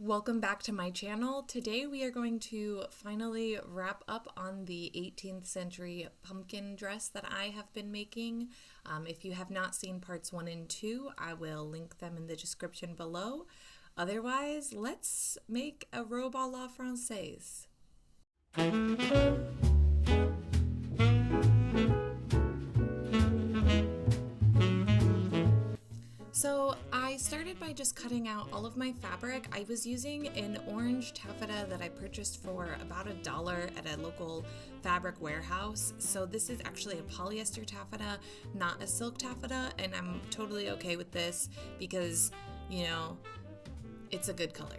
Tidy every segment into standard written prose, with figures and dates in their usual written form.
Welcome back to my channel. Today we are going to finally wrap up on the 18th century pumpkin dress that I have been making. If you have not seen parts 1 and 2, I will link them in the description below. Otherwise, let's make a robe à la Française. So I started by just cutting out all of my fabric. I was using an orange taffeta that I purchased for about $1 at a local fabric warehouse. So this is actually a polyester taffeta, not a silk taffeta, and I'm totally okay with this because, you know, it's a good color.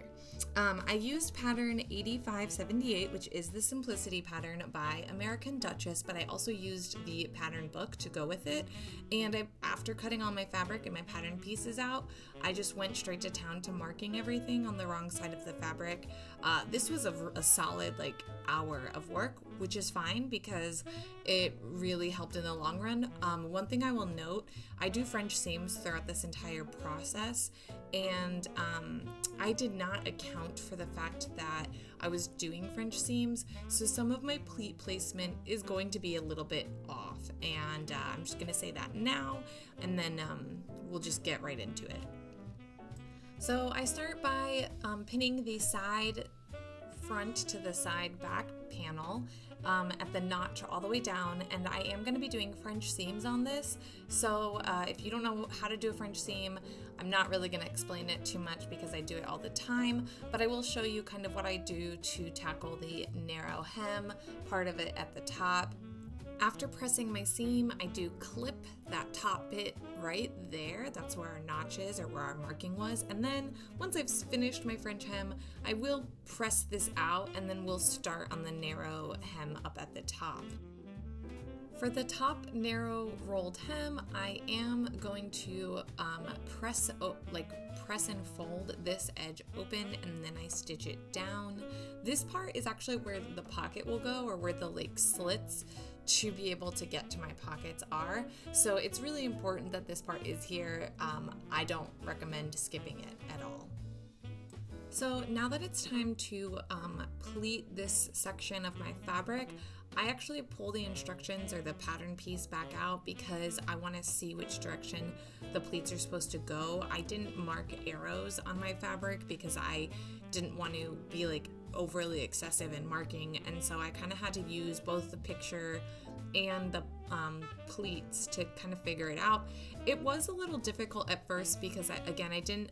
I used pattern 8578, which is the Simplicity pattern by American Duchess, but I also used the pattern book to go with it. And after cutting all my fabric and my pattern pieces out, I just went straight to town to marking everything on the wrong side of the fabric. This was a solid hour of work, which is fine because it really helped in the long run. One thing I will note, I do French seams throughout this entire process, and I did not account for the fact that I was doing French seams, so some of my pleat placement is going to be a little bit off, and I'm just gonna say that now, and then we'll just get right into it. So I start by pinning the side front to the side back panel at the notch all the way down, and I am going to be doing French seams on this. So if you don't know how to do a French seam, I'm not really going to explain it too much because I do it all the time, but I will show you kind of what I do to tackle the narrow hem part of it at the top. After pressing my seam, I do clip that top bit right there. That's where our notch is, or where our marking was. And then once I've finished my French hem, I will press this out, and then we'll start on the narrow hem up at the top. For the top narrow rolled hem, I am going to press and fold this edge open, and then I stitch it down. This part is actually where the pocket will go, or where the slits to be able to get to my pockets are. So it's really important that this part is here. I don't recommend skipping it at all. So now that it's time to pleat this section of my fabric, I actually pull the instructions or the pattern piece back out because I want to see which direction the pleats are supposed to go. I didn't mark arrows on my fabric because I didn't want to be overly excessive in marking, and so I kind of had to use both the picture and the pleats to kind of figure it out. It was a little difficult at first because I didn't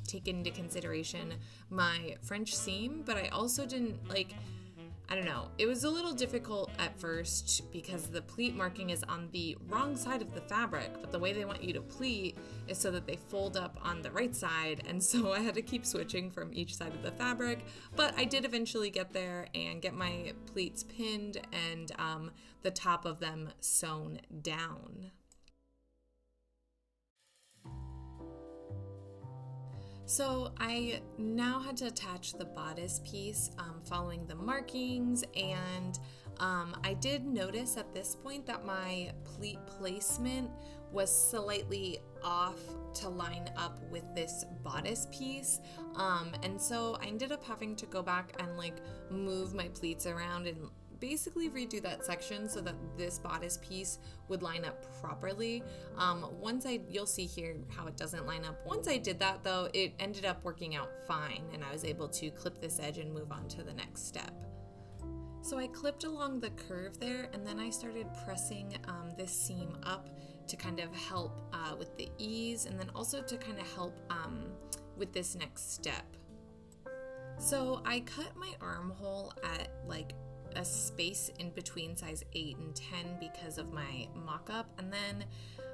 take into consideration my French seam, but I also didn't I don't know. It was a little difficult at first because the pleat marking is on the wrong side of the fabric, but the way they want you to pleat is so that they fold up on the right side, and so I had to keep switching from each side of the fabric, but I did eventually get there and get my pleats pinned and the top of them sewn down. So I now had to attach the bodice piece following the markings, and I did notice at this point that my pleat placement was slightly off to line up with this bodice piece, and so I ended up having to go back and move my pleats around and basically redo that section so that this bodice piece would line up properly. You'll see here how it doesn't line up. Once I did that though, it ended up working out fine, and I was able to clip this edge and move on to the next step. So I clipped along the curve there, and then I started pressing this seam up to kind of help with the ease, and then also to kind of help with this next step. So I cut my armhole at a space in between size 8 and 10 because of my mock-up, and then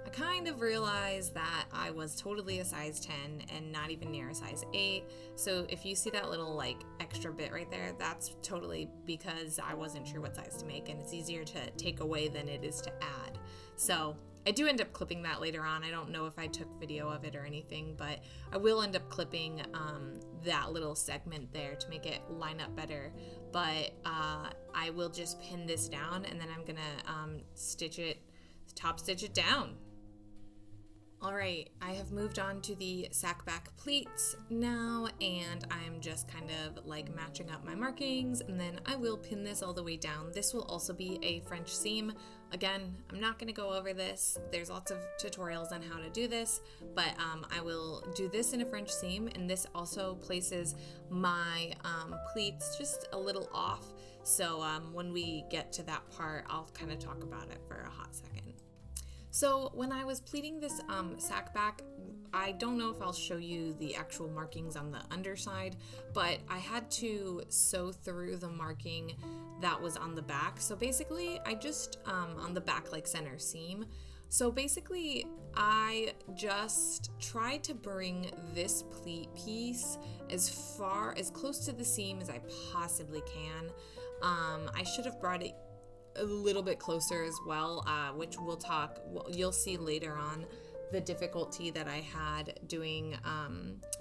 I kind of realized that I was totally a size 10 and not even near a size 8. So if you see that little extra bit right there, that's totally because I wasn't sure what size to make, and it's easier to take away than it is to add. So I do end up clipping that later on. I don't know if I took video of it or anything, but I will end up clipping that little segment there to make it line up better. But I will just pin this down, and then I'm gonna top stitch it down. All right, I have moved on to the Sackback Pleats now, and I'm just kind of like matching up my markings, and then I will pin this all the way down. This will also be a French seam. Again, I'm not going to go over this. There's lots of tutorials on how to do this, but I will do this in a French seam, and this also places my pleats just a little off. So when we get to that part, I'll kind of talk about it for a hot second. So when I was pleating this sack back, I don't know if I'll show you the actual markings on the underside, but I had to sew through the marking that was on the back. So basically I just, on the back like center seam. So basically I just tried to bring this pleat piece as close to the seam as I possibly can. I should have brought it a little bit closer as well, which you'll see later on the difficulty that I had doing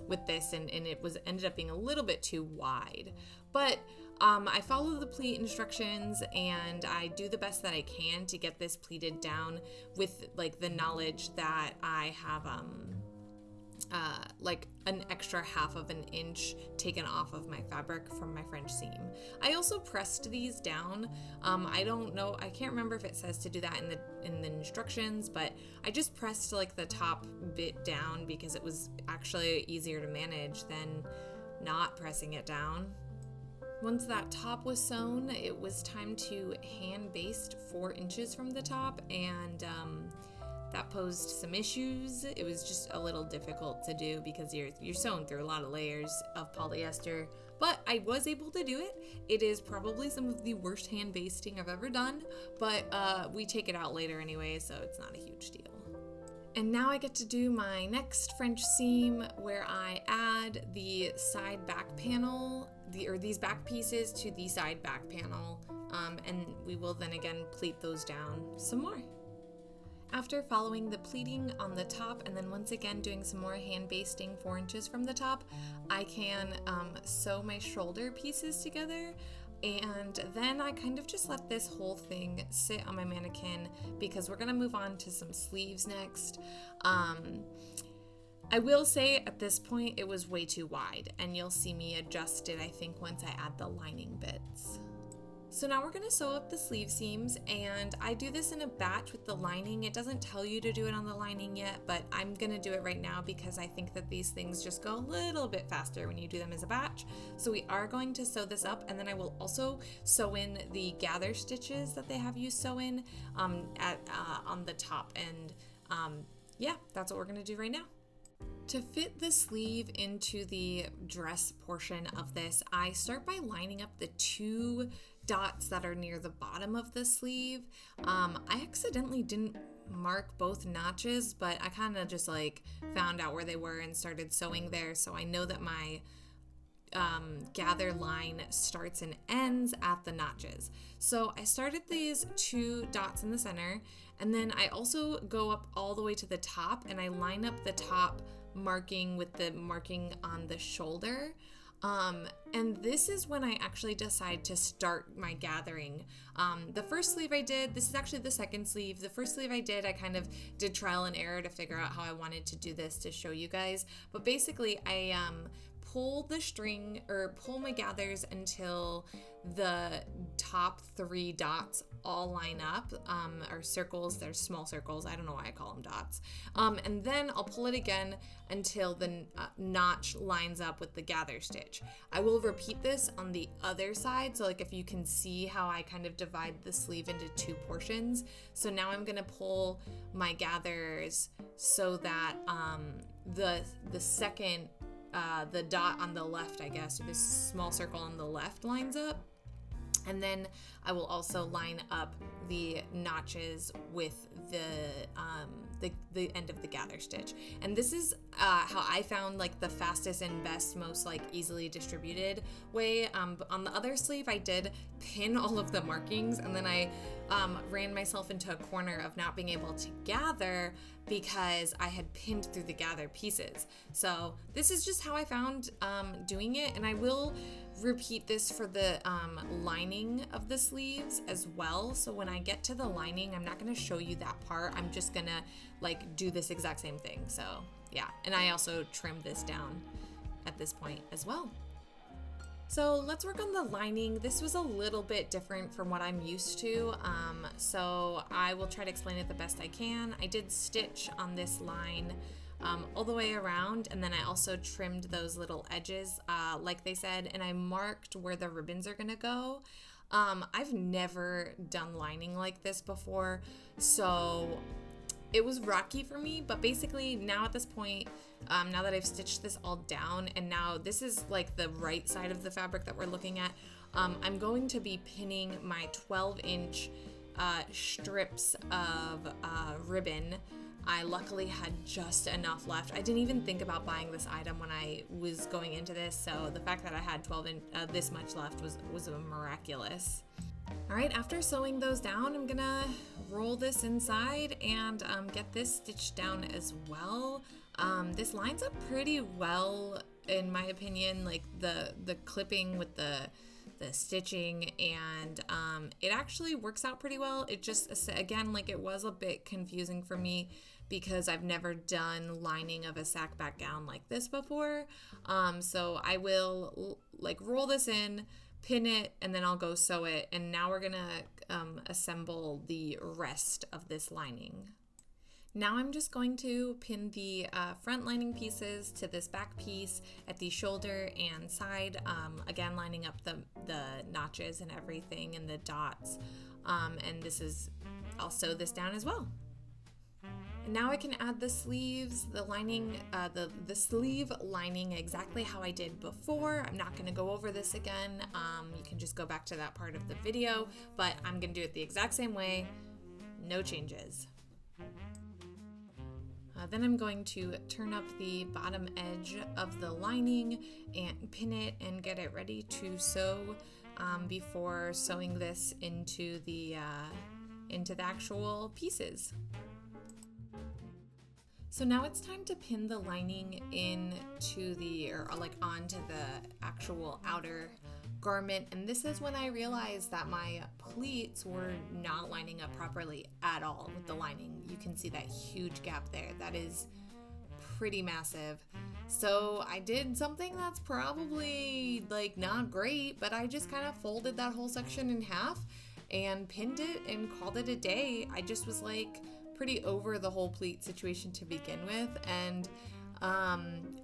with this, and it ended up being a little bit too wide. But I follow the pleat instructions, and I do the best that I can to get this pleated down with like the knowledge that I have like an extra half of an inch taken off of my fabric from my French seam. I also pressed these down. I don't know, I can't remember if it says to do that in the instructions, but I just pressed like the top bit down because it was actually easier to manage than not pressing it down. Once that top was sewn, it was time to hand baste 4 inches from the top, and that posed some issues. It was just a little difficult to do because you're sewing through a lot of layers of polyester, but I was able to do it. It is probably some of the worst hand basting I've ever done, but we take it out later anyway, so it's not a huge deal. And now I get to do my next French seam, where I add the side back panel, these back pieces to the side back panel, and we will then again pleat those down some more. After following the pleating on the top and then once again doing some more hand basting 4 inches from the top, I can sew my shoulder pieces together, and then I kind of just let this whole thing sit on my mannequin because we're gonna move on to some sleeves next. I will say at this point it was way too wide, and you'll see me adjust it I think once I add the lining bits. So now we're going to sew up the sleeve seams, and I do this in a batch with the lining. It doesn't tell you to do it on the lining yet, but I'm going to do it right now because I think that these things just go a little bit faster when you do them as a batch. So we are going to sew this up, and then I will also sew in the gather stitches that they have you sew in on the top, and yeah, that's what we're going to do right now. To fit the sleeve into the dress portion of this, I start by lining up the 2 dots that are near the bottom of the sleeve. I accidentally didn't mark both notches, but I kind of just like found out where they were and started sewing there, so I know that my gather line starts and ends at the notches. So I started these 2 dots in the center, and then I also go up all the way to the top, and I line up the top marking with the marking on the shoulder. And this is when I actually decide to start my gathering. The first sleeve I did, this is actually the second sleeve. The first sleeve I kind of did trial and error to figure out how I wanted to do this to show you guys. But basically I pull the string, or pull my gathers until the top 3 dots all line up, or circles. They're small circles, I don't know why I call them dots, and then I'll pull it again until the notch lines up with the gather stitch. I will repeat this on the other side, so like if you can see how I kind of divide the sleeve into 2 portions. So now I'm gonna pull my gathers so that the second the dot on the left, I guess, or this small circle on the left lines up. And then I will also line up the notches with the end of the gather stitch. And this is how I found like the fastest and best, most like easily distributed way. On the other sleeve, I did pin all of the markings, and then I ran myself into a corner of not being able to gather because I had pinned through the gather pieces. So this is just how I found doing it, and I will repeat this for the lining of the sleeves as well. So when I get to the lining, I'm not going to show you that part. I'm just going to like do this exact same thing. So yeah, and I also trimmed this down at this point as well. So let's work on the lining. This was a little bit different from what I'm used to, so I will try to explain it the best I can. I did stitch on this line all the way around, and then I also trimmed those little edges like they said, and I marked where the ribbons are gonna go. I've never done lining like this before, so it was rocky for me, but basically now at this point, now that I've stitched this all down, and now this is like the right side of the fabric that we're looking at, I'm going to be pinning my 12-inch strips of ribbon. I luckily had just enough left. I didn't even think about buying this item when I was going into this, so the fact that I had this much left was miraculous. All right, after sewing those down, I'm gonna roll this inside and get this stitched down as well. This lines up pretty well, in my opinion, like the clipping with the stitching, and it actually works out pretty well. It just, again, like, it was a bit confusing for me because I've never done lining of a sackback gown like this before. So I will like roll this in, pin it, and then I'll go sew it. And now we're gonna assemble the rest of this lining. Now I'm just going to pin the front lining pieces to this back piece at the shoulder and side, again lining up the notches and everything and the dots, and I'll sew this down as well. And now I can add the sleeves, the lining, the sleeve lining exactly how I did before. I'm not going to go over this again. You can just go back to that part of the video, but I'm going to do it the exact same way, no changes. Then I'm going to turn up the bottom edge of the lining and pin it and get it ready to sew before sewing this into the actual pieces. So now it's time to pin the lining onto the actual outer garment, and this is when I realized that my pleats were not lining up properly at all with the lining. You can see that huge gap there. That is pretty massive. So I did something that's probably like not great, but I just kind of folded that whole section in half and pinned it and called it a day. I just was like pretty over the whole pleat situation to begin with, and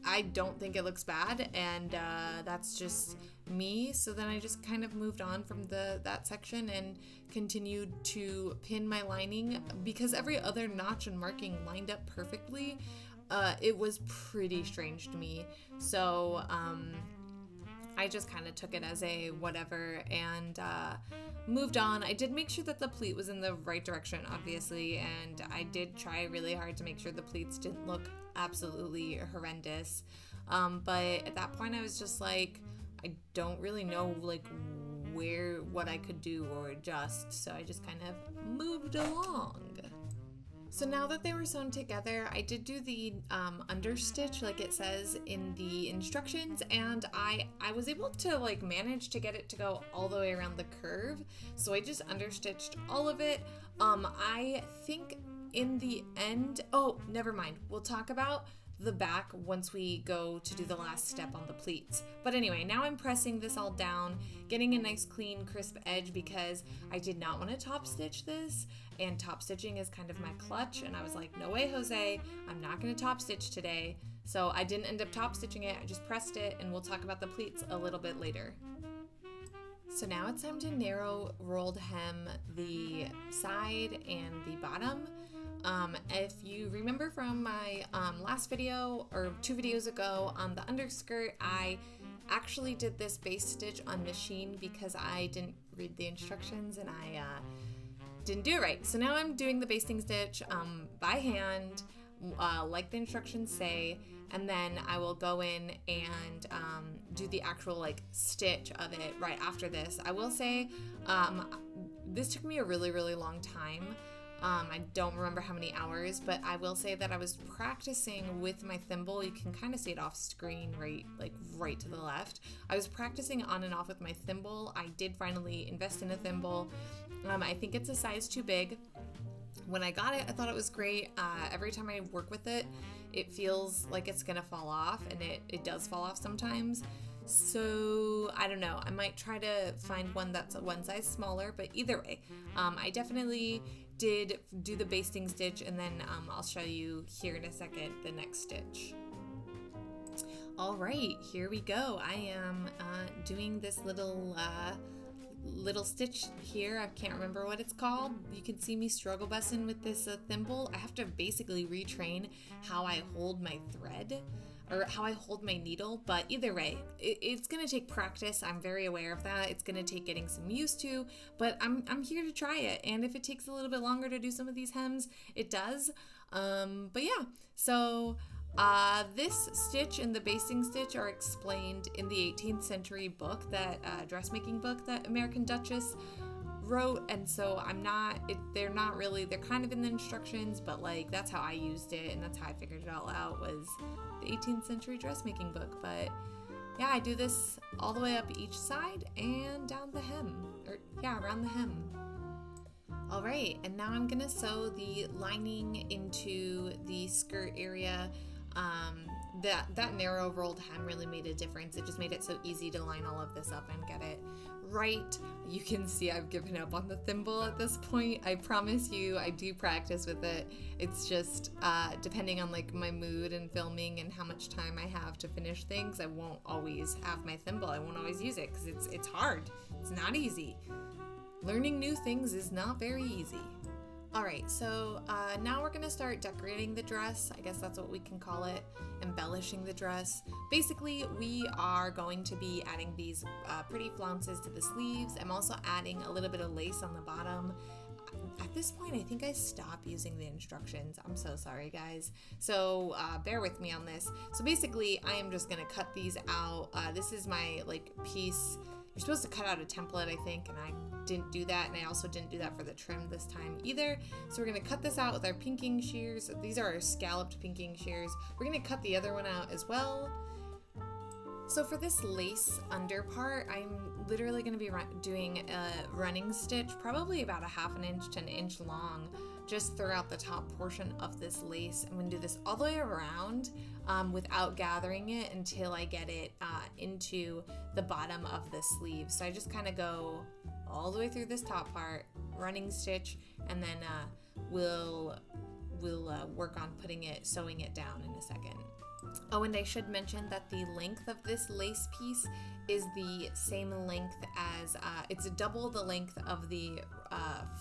I don't think it looks bad, and that's just me. So then I just kind of moved on from that section and continued to pin my lining because every other notch and marking lined up perfectly. It was pretty strange to me, so I just kind of took it as a whatever and moved on. I did make sure that the pleat was in the right direction, obviously, and I did try really hard to make sure the pleats didn't look absolutely horrendous. But at that point I was just like, I don't really know like what I could do or adjust, so I just kind of moved along. So now that they were sewn together, I did do the understitch like it says in the instructions, and I was able to like manage to get it to go all the way around the curve. So I just understitched all of it. I think in the end, oh, never mind. We'll talk about the back once we go to do the last step on the pleats. But anyway, now I'm pressing this all down, getting a nice clean crisp edge because I did not want to top stitch this, and top stitching is kind of my clutch, and I was like, no way, Jose, I'm not going to top stitch today. So I didn't end up top stitching it, I just pressed it, and we'll talk about the pleats a little bit later. So now it's time to narrow rolled hem the side and the bottom. If you remember from my last video or 2 videos ago on the underskirt, I actually did this baste stitch on machine because I didn't read the instructions and I didn't do it right. So now I'm doing the basting stitch by hand, like the instructions say, and then I will go in and do the actual like stitch of it right after this. I will say this took me a really, really long time. I don't remember how many hours, but I will say that I was practicing with my thimble. You can kind of see it off screen, right to the left. I was practicing on and off with my thimble. I did finally invest in a thimble. I think it's a size too big. When I got it, I thought it was great. Every time I work with it, it feels like it's gonna fall off, and it does fall off sometimes. So I don't know, I might try to find one that's one size smaller, but either way, I definitely did do the basting stitch, and then I'll show you here in a second the next stitch. All right, here we go. I am doing this little stitch here. I can't remember what it's called. You can see me struggle busting with this thimble. I have to basically retrain how I hold my thread, or how I hold my needle, but either way, it's gonna take practice. I'm very aware of that. It's gonna take getting some used to, but I'm here to try it, and if it takes a little bit longer to do some of these hems, it does. But yeah, so this stitch and the basting stitch are explained in the 18th century book, that dressmaking book that American Duchess wrote, and so they're kind of in the instructions, but like that's how I used it, and that's how I figured it all out, was the 18th century dressmaking book. But yeah, I do this all the way up each side and down the hem, around the hem. All right, and now I'm gonna sew the lining into the skirt area. That narrow rolled hem really made a difference. It just made it so easy to line all of this up and get it right. You can see I've given up on the thimble at this point. I promise you, I do practice with it. It's just depending on like my mood and filming and how much time I have to finish things, I won't always have my thimble. I won't always use it because it's hard. It's not easy. Learning new things is not very easy. Alright, so now we're going to start decorating the dress. I guess that's what we can call it, embellishing the dress. Basically, we are going to be adding these pretty flounces to the sleeves. I'm also adding a little bit of lace on the bottom. At this point, I think I stopped using the instructions. I'm so sorry, guys. So bear with me on this. So basically, I am just going to cut these out. This is my piece. You're supposed to cut out a template, I think, and I didn't do that, and I also didn't do that for the trim this time either. So we're going to cut this out with our pinking shears. These are our scalloped pinking shears. We're going to cut the other one out as well. So for this lace under part, I'm literally going to be doing a running stitch, probably about a ½ inch to an inch long, just throughout the top portion of this lace. I'm going to do this all the way around without gathering it until I get it into the bottom of the sleeve. So I just kind of go all the way through this top part, running stitch, and then we'll work on sewing it down in a second. Oh, and I should mention that the length of this lace piece is the same length as, it's double the length of the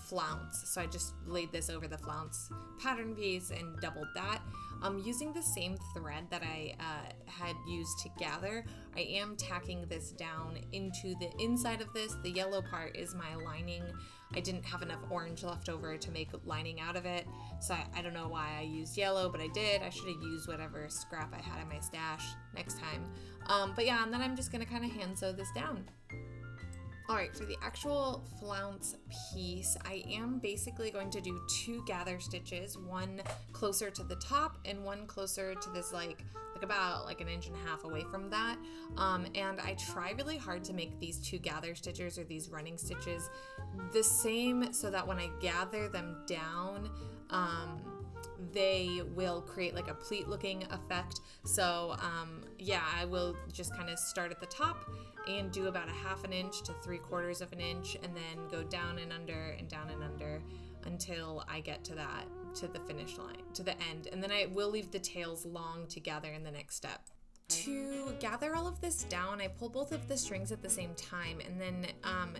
flounce. So I just laid this over the flounce pattern piece and doubled that. Using the same thread that I had used to gather, I am tacking this down into the inside of this. The yellow part is my lining. I didn't have enough orange left over to make lining out of it, so I don't know why I used yellow, but I did. I should have used whatever scrap I had in my stash next time. But yeah, and then I'm just gonna kind of hand sew this down. Alright, for the actual flounce piece, I am basically going to do 2 gather stitches, one closer to the top and one closer to this about an inch and a half away from that. And I try really hard to make these 2 gather stitches, or these running stitches, the same, so that when I gather them down, they will create like a pleat looking effect. So yeah, I will just kind of start at the top and do about a ½ inch to 3/4 of an inch, and then go down and under and down and under until I get to the finish line, to the end. And then I will leave the tails long to gather in the next step. To gather all of this down, I pull both of the strings at the same time, and then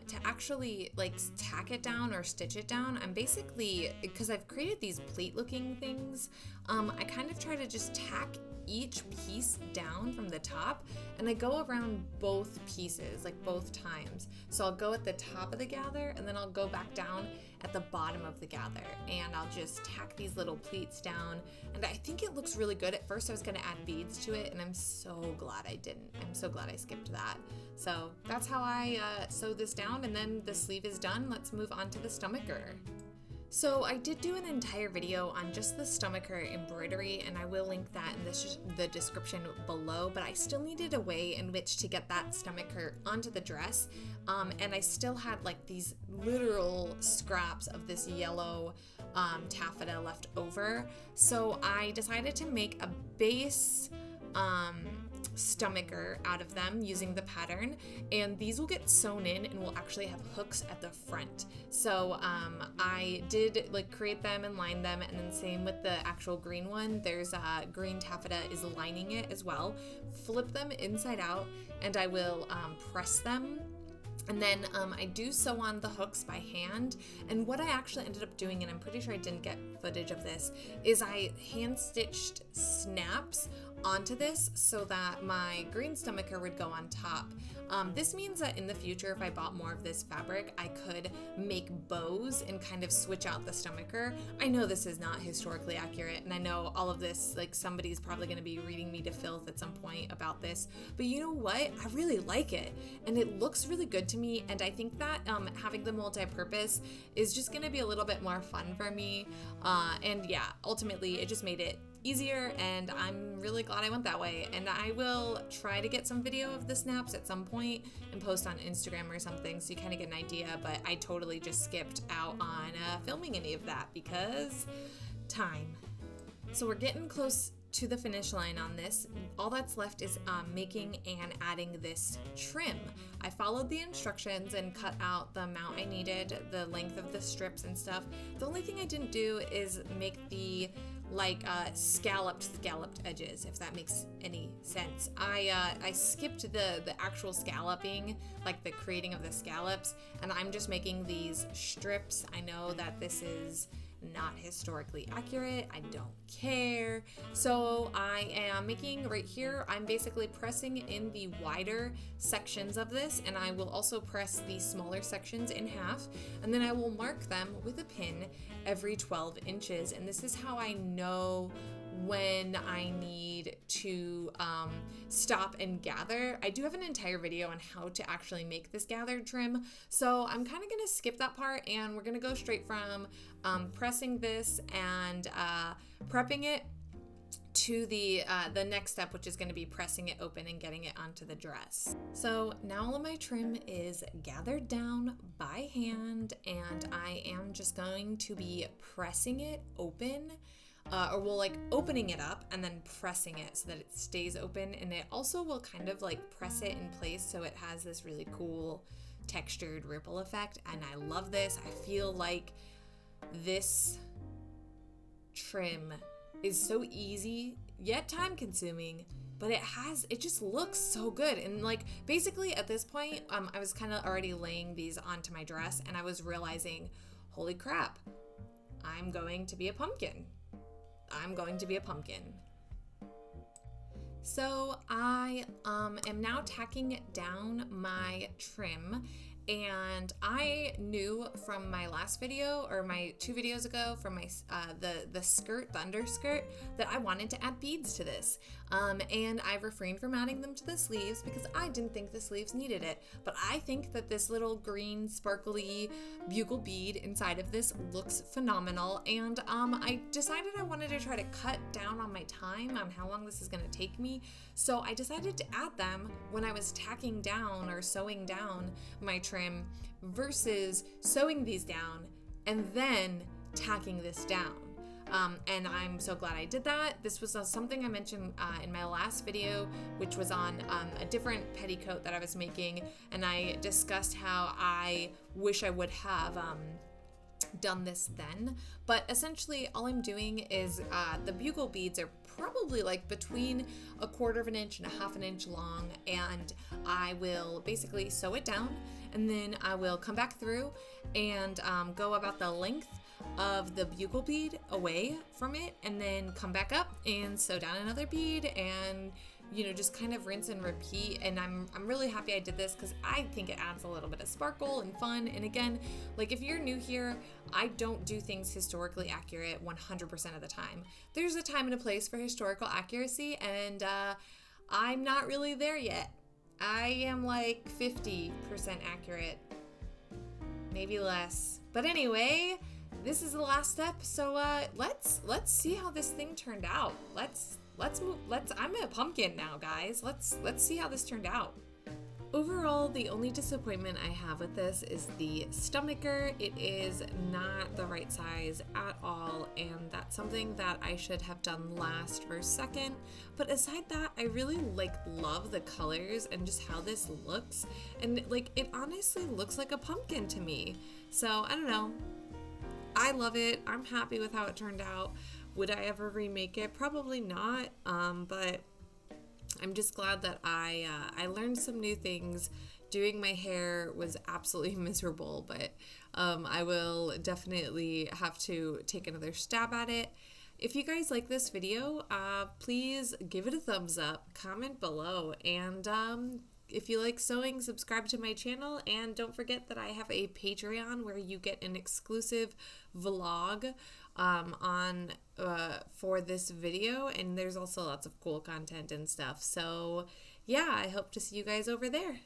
to actually tack it down or stitch it down, I'm basically, because I've created these pleat looking things, I kind of try to just tack each piece down from the top, and I go around both pieces, both times. So I'll go at the top of the gather, and then I'll go back down at the bottom of the gather, and I'll just tack these little pleats down, and I think it looks really good. At first I was going to add beads to it, and I'm so glad I didn't. I'm so glad I skipped that. So that's how I sew this down, and then the sleeve is done. Let's move on to the stomacher. So I did do an entire video on just the stomacher embroidery, and I will link that in the description below, but I still needed a way in which to get that stomacher onto the dress, and I still had these literal scraps of this yellow taffeta left over. So I decided to make a base stomacher out of them using the pattern, and these will get sewn in and will actually have hooks at the front. So I did like create them and line them, and then same with the actual green one. There's green taffeta is lining it as well. Flip them inside out, and I will press them. And then I do sew on the hooks by hand. And what I actually ended up doing, and I'm pretty sure I didn't get footage of this, is I hand stitched snaps onto this so that my green stomacher would go on top. This means that in the future, if I bought more of this fabric, I could make bows and kind of switch out the stomacher. I know this is not historically accurate, and I know all of this, like somebody's probably going to be reading me to filth at some point about this, but you know what? I really like it, and it looks really good to me, and I think that having the multi-purpose is just going to be a little bit more fun for me, and yeah, ultimately it just made it easier, and I'm really glad I went that way. And I will try to get some video of the snaps at some point and post on Instagram or something so you kind of get an idea, but I totally just skipped out on filming any of that because time. So we're getting close to the finish line on this. All that's left is making and adding this trim. I followed the instructions and cut out the amount I needed, the length of the strips and stuff. The only thing I didn't do is make the like scalloped edges, if that makes any sense. I skipped the actual scalloping, like the creating of the scallops, and I'm just making these strips. I know that this is not historically accurate. I don't care. So I am making right here, I'm basically pressing in the wider sections of this, and I will also press the smaller sections in half, and then I will mark them with a pin every 12 inches. And this is how I know when I need to stop and gather. I do have an entire video on how to actually make this gathered trim, so I'm kind of going to skip that part, and we're going to go straight from pressing this and prepping it to the next step, which is going to be pressing it open and getting it onto the dress. So now all of my trim is gathered down by hand, and I am just going to be pressing it open, or well, like opening it up and then pressing it so that it stays open, and it also will kind of like press it in place so it has this really cool textured ripple effect, and I love this. I feel like this trim is so easy yet time consuming, but it just looks so good. And like basically at this point I was kind of already laying these onto my dress, and I was realizing, holy crap, I'm going to be a pumpkin. So I am now tacking down my trim, and I knew from my last video, or my 2 videos ago, from my the skirt, the underskirt, that I wanted to add beads to this, and I refrained from adding them to the sleeves because I didn't think the sleeves needed it. But I think that this little green sparkly bugle bead inside of this looks phenomenal, and I decided I wanted to try to cut down on my time on how long this is going to take me, so I decided to add them when I was tacking down or sewing down my trim versus sewing these down and then tacking this down. And I'm so glad I did that. This was something I mentioned in my last video, which was on a different petticoat that I was making, and I discussed how I wish I would have done this then. But essentially all I'm doing is the bugle beads are probably like between 1/4 of an inch and 1/2 inch long, and I will basically sew it down, and then I will come back through and go about the length of the bugle bead away from it, and then come back up and sew down another bead, and you know, just kind of rinse and repeat. And I'm really happy I did this because I think it adds a little bit of sparkle and fun. And again, like if you're new here, I don't do things historically accurate 100% of the time. There's a time and a place for historical accuracy, and I'm not really there yet. I am like 50% accurate, maybe less. But anyway, this is the last step, so let's see how this thing turned out. Let's move. I'm a pumpkin now, guys. Let's see how this turned out. Overall, the only disappointment I have with this is the stomacher. It is not the right size at all, and that's something that I should have done last versus second. But aside that, I really love the colors and just how this looks, and it honestly looks like a pumpkin to me. So I don't know. I love it. I'm happy with how it turned out. Would I ever remake it? Probably not. But I'm just glad that I learned some new things. Doing my hair was absolutely miserable, but I will definitely have to take another stab at it. If you guys like this video, please give it a thumbs up, comment below, and if you like sewing, subscribe to my channel, and don't forget that I have a Patreon where you get an exclusive vlog for this video, and there's also lots of cool content and stuff. So yeah, I hope to see you guys over there.